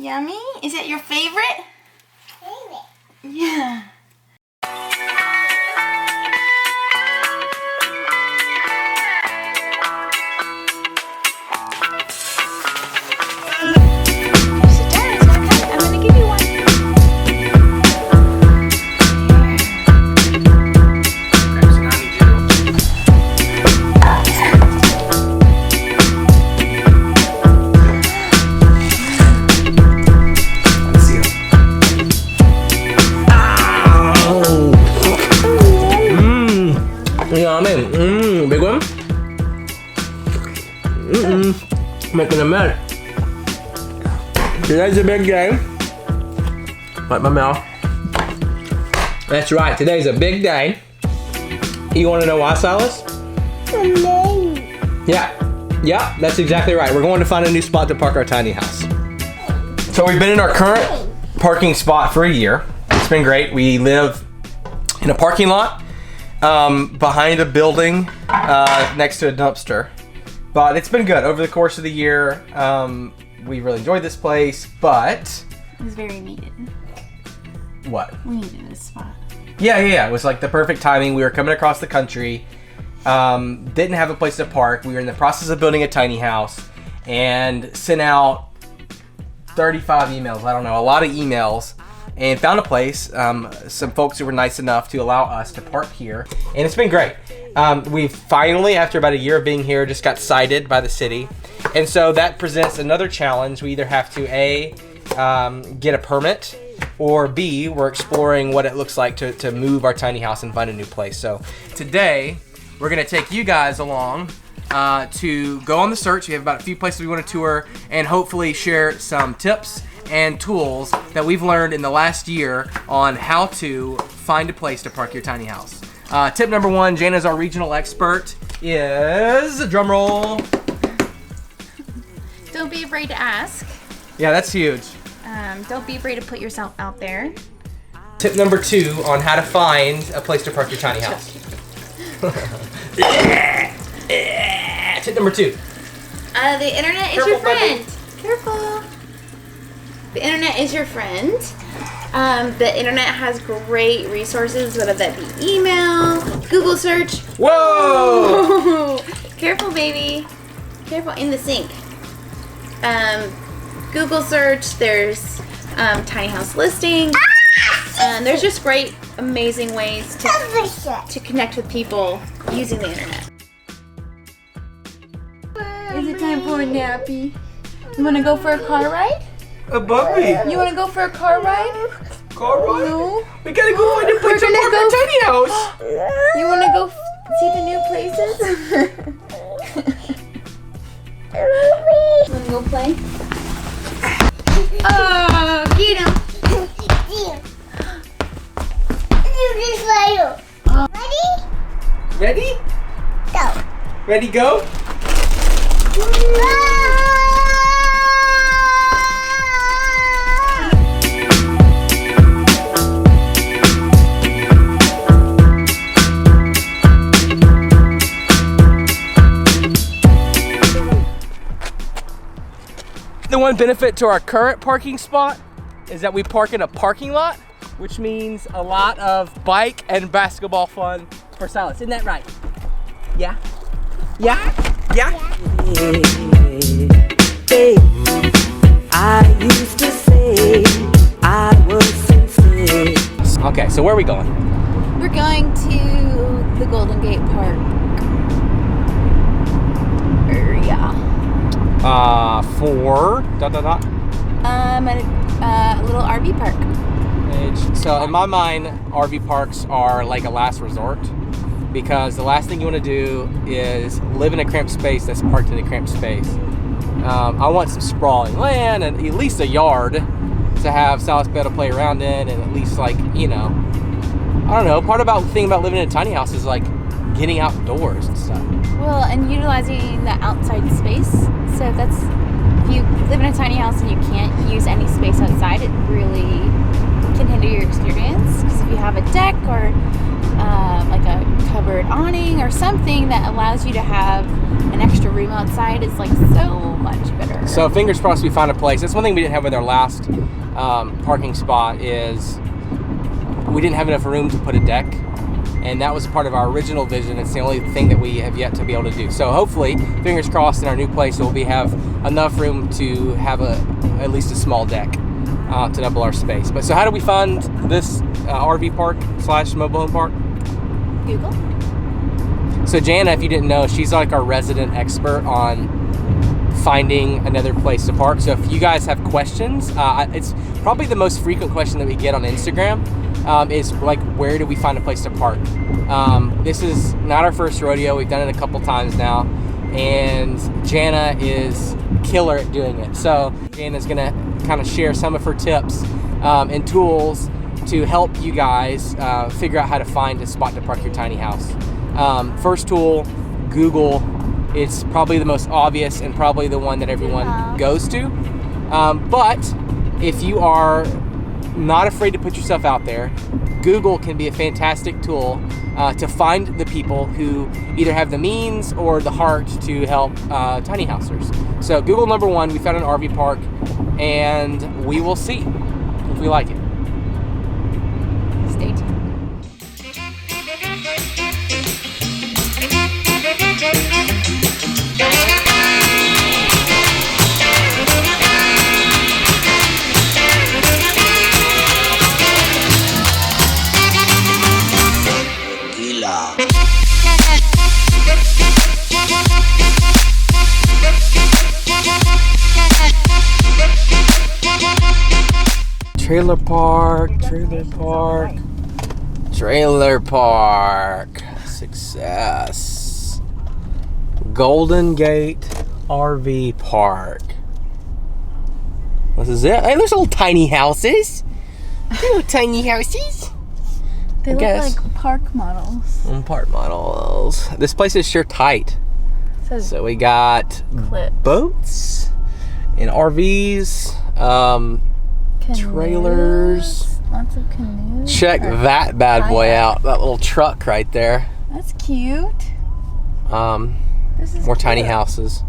Yummy? Is it your favorite? Yeah. Big one. Making a mess. Today's a big day. Wipe my mouth. That's right, today's a big day. You want to know why, Silas? Yeah, that's exactly right. We're going to find a new spot to park our tiny house. So we've been in our current parking spot for a year. It's been great. We live in a parking lot behind a building next to a dumpster. But it's been good. Over the course of the year, we really enjoyed this place, but... It was very needed. What? We needed this spot. Yeah. It was like the perfect timing. We were coming across the country. Didn't have a place to park. We were in the process of building a tiny house and sent out 35 emails. I don't know, a lot of emails. And found a place, some folks who were nice enough to allow us to park here. And it's been great. We've finally, after about a year of being here, just got cited by the city. And so that presents another challenge. We either have to A, get a permit, or B, we're exploring what it looks like to move our tiny house and find a new place. So today, we're gonna take you guys along to go on the search. We have about a few places we want to tour and hopefully share some tips and tools that we've learned in the last year on how to find a place to park your tiny house. Tip number one, Jana's our regional expert, is, drum roll. Don't be afraid to ask. Yeah, that's huge. Don't be afraid to put yourself out there. Tip number two on how to find a place to park your tiny house. Tip number two. The internet is your friend. Careful. The internet is your friend. The internet has great resources, whether that be email, Google search. Whoa! Careful, baby. Careful, in the sink. Google search, there's tiny house listings. There's just great, amazing ways to connect with people using the internet. Is it time for a nappy? You want to go for a car ride? A puppy. You want to go for a car ride? Car ride? No. We gotta go find a place to park our tiny house. You want to go see the new places? Want to go play? Oh, get him. Ready? Ready? Go. Ready, go? The one benefit to our current parking spot is that we park in a parking lot, which means a lot of bike and basketball fun for Silas. Isn't that right? Yeah? Yeah? Yeah? Hey, I used to say I was sincere. Okay, so where are we going? We're going to the Golden Gate Park area. For A little RV park. So in my mind, RV parks are like a last resort because the last thing you want to do is live in a cramped space that's parked in a cramped space. I want some sprawling land and at least a yard to have Silas be able to play around in, and at least, like, you know, I don't know, part about the thing about living in a tiny house is like getting outdoors and stuff. Well, and utilizing the outside space. So that's if you live in a tiny house and you can't use any space outside, it really can hinder your experience. Because if you have a deck or like a covered awning or something that allows you to have an extra room outside, is like so much better. So fingers crossed we find a place. That's one thing we didn't have with our last parking spot, is we didn't have enough room to put a deck. And that was a part of our original vision. It's the only thing that we have yet to be able to do. So hopefully, fingers crossed, in our new place, we'll have enough room to have at least a small deck to double our space. But so how do we find this RV park / mobile home park? Google. So Jana, if you didn't know, she's like our resident expert on finding another place to park. So if you guys have questions, it's probably the most frequent question that we get on Instagram. Is like, where do we find a place to park? This is not our first rodeo. We've done it a couple times now, and Jana is killer at doing it. So Jana's gonna kind of share some of her tips and tools to help you guys figure out how to find a spot to park your tiny house. First tool, Google. It's probably the most obvious and probably the one that everyone goes to. But if you are not afraid to put yourself out there, Google can be a fantastic tool to find the people who either have the means or the heart to help tiny housers. So Google number one, we found an RV park, and we will see if we like it. Stay tuned. Trailer park, success. Golden Gate RV Park. This is it. Hey, there's little tiny houses. Little tiny houses. They look like park models. Park models. This place is sure tight. So we got clips, boats and RVs. canoes, trailers. Lots of canoes. Check that bad boy out. That little truck right there. That's cute. This is more cute. tiny houses.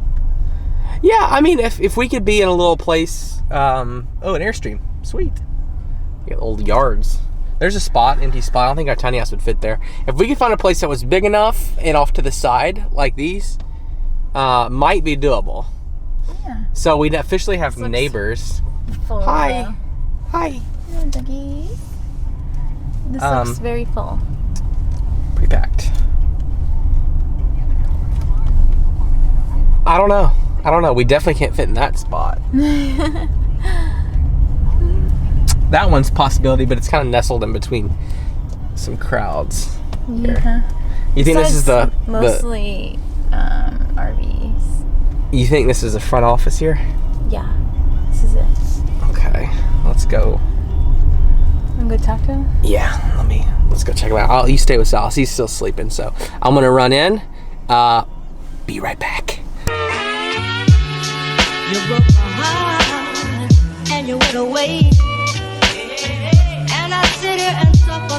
Yeah, I mean, if we could be in a little place. Oh, an Airstream. Sweet. You got old yards. There's a spot, empty spot. I don't think our tiny house would fit there. If we could find a place that was big enough and off to the side like these, might be doable. Yeah. So we'd officially have neighbors. Full. Hi. Hi. Hello, doggy. This looks very full. Pre-packed. I don't know. We definitely can't fit in that spot. That one's a possibility, but it's kind of nestled in between some crowds. Yeah. You think this is the mostly RVs? You think this is the front office here? Yeah. This is it. Okay. Let's go. I'm gonna talk to him? Yeah, let's go check him out. You stay with Sal. He's still sleeping, so I'm gonna run in. Be right back. You broke my heart and you went away. And I sit here and suffer.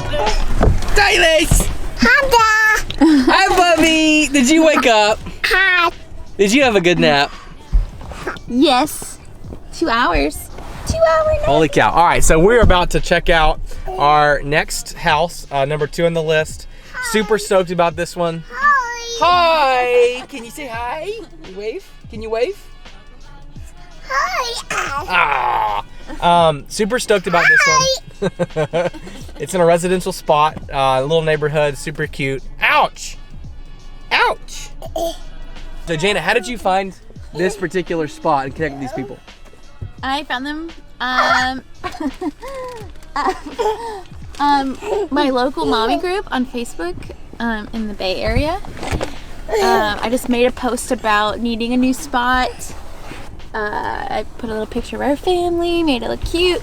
Silas! Hi, Dad. Hi, Bubby! Did you wake up? Hi. Did you have a good nap? Yes. 2 hours. 2 hour nap. Holy cow. All right, so we're about to check out our next house, number 2 on the list. Super stoked about this one. Hi. Hi! Can you say hi? You wave? Can you wave? Hi. Super stoked about this one. It's in a residential spot, a little neighborhood, super cute. Ouch! Ouch! So Jana, how did you find this particular spot and connect with these people? I found them my local mommy group on Facebook in the Bay Area. I just made a post about needing a new spot. I put a little picture of our family, made it look cute,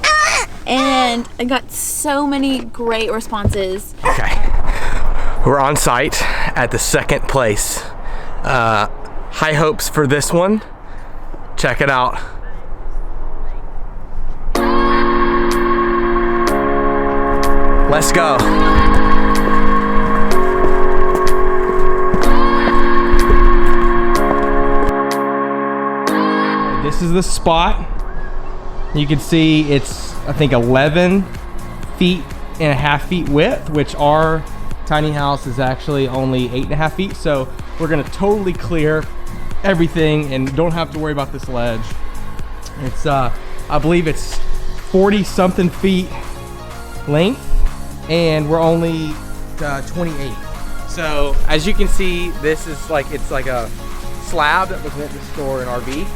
and I got so many great responses. Okay, we're on site at the second place. High hopes for this one. Check it out. Let's go. This is the spot. You can see it's, I think, 11 feet and a half feet width, which our tiny house is actually only 8.5 feet. So we're gonna totally clear everything and don't have to worry about this ledge. It's, I believe it's 40 something feet length, and we're only 28. So as you can see, this is like, it's like a slab that was meant to store an RV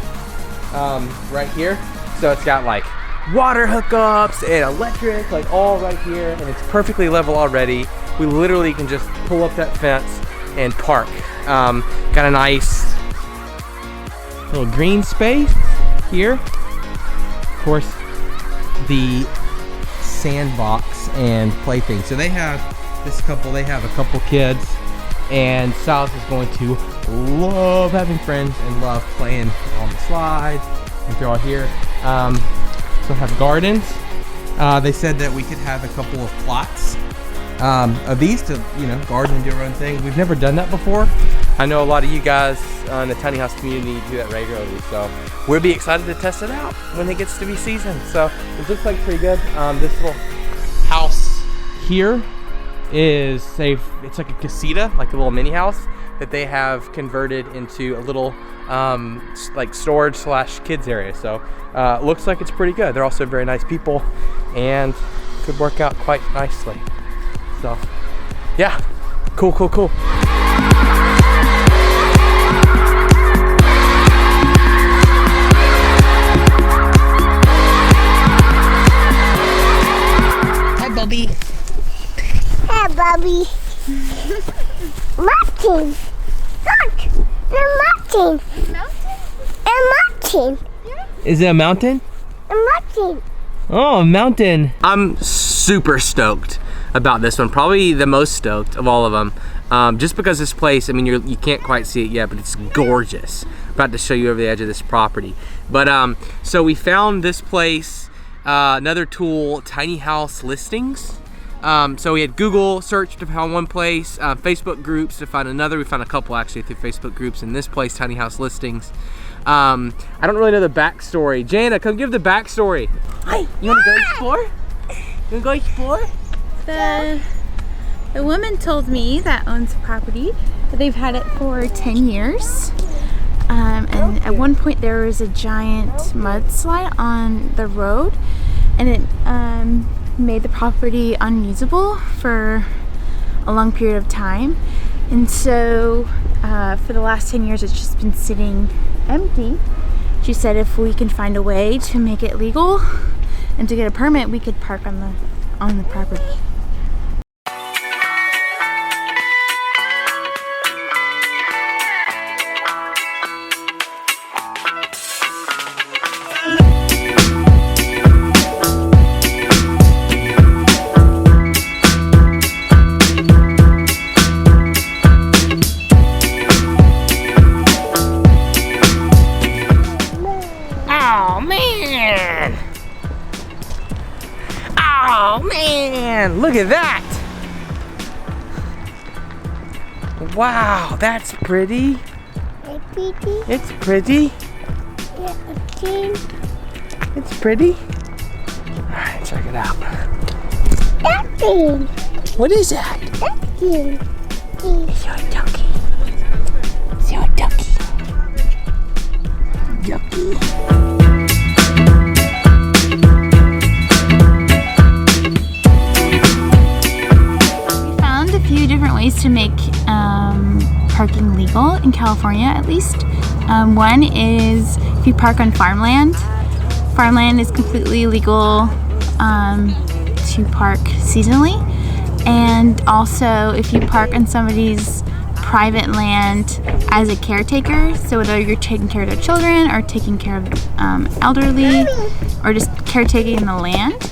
right here. So it's got like water hookups and electric, like all right here, and it's perfectly level already. We literally can just pull up that fence and park. Got a nice little green space here. Of course, the sandbox and plaything. So they have they have a couple kids, and Silas is going to love having friends and love playing on the slides and through all here. So have gardens. They said that we could have a couple of plots of these to, you know, garden and do our own thing. We've never done that before. I know a lot of you guys in the tiny house community do that regularly, so we'll be excited to test it out when it gets to be season. So it looks like pretty good. This little house here is it's like a casita, like a little mini house that they have converted into a little like storage / kids area. So looks like it's pretty good. They're also very nice people and could work out quite nicely. So yeah, cool. Hi, Bubby. Hey, Bobby. Martin. Look, the Martin. A Martin. Is it a mountain? A Martin. Oh, a mountain. I'm super stoked about this one. Probably the most stoked of all of them. Just because this place, I mean, you can't quite see it yet, but it's gorgeous. I'm about to show you over the edge of this property. But so we found this place, another tool, tiny house listings. So we had Google search to find one place, Facebook groups to find another. We found a couple actually through Facebook groups, and this place, tiny house listings. I don't really know the backstory. Jana, come give the backstory. Hi, you wanna go explore? You wanna go explore? The woman told me that owns the property that they've had it for 10 years. And at one point there was a giant mudslide on the road, and it made the property unusable for a long period of time. And so for the last 10 years it's just been sitting empty. She said if we can find a way to make it legal and to get a permit, we could park on the property. Oh man, look at that. Wow, that's pretty. It's pretty. It's pretty. All right, check it out. What is that? It's your ducky. It's your ducky. Ducky. Different ways to make parking legal in California, at least. One is if you park on farmland. Farmland is completely legal to park seasonally, and also if you park on somebody's private land as a caretaker, so whether you're taking care of their children or taking care of elderly or just caretaking the land,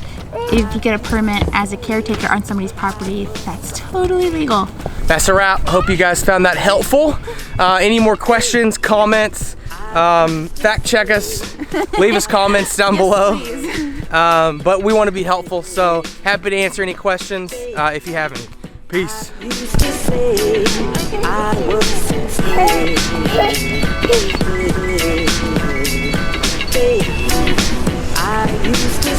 if you get a permit as a caretaker on somebody's property, that's totally legal. That's a wrap. Hope you guys found that helpful. Any more questions, comments, fact check us, leave us comments down below. Please. but we want to be helpful, so happy to answer any questions if you have any. Peace. Used to say I was sincere. I used to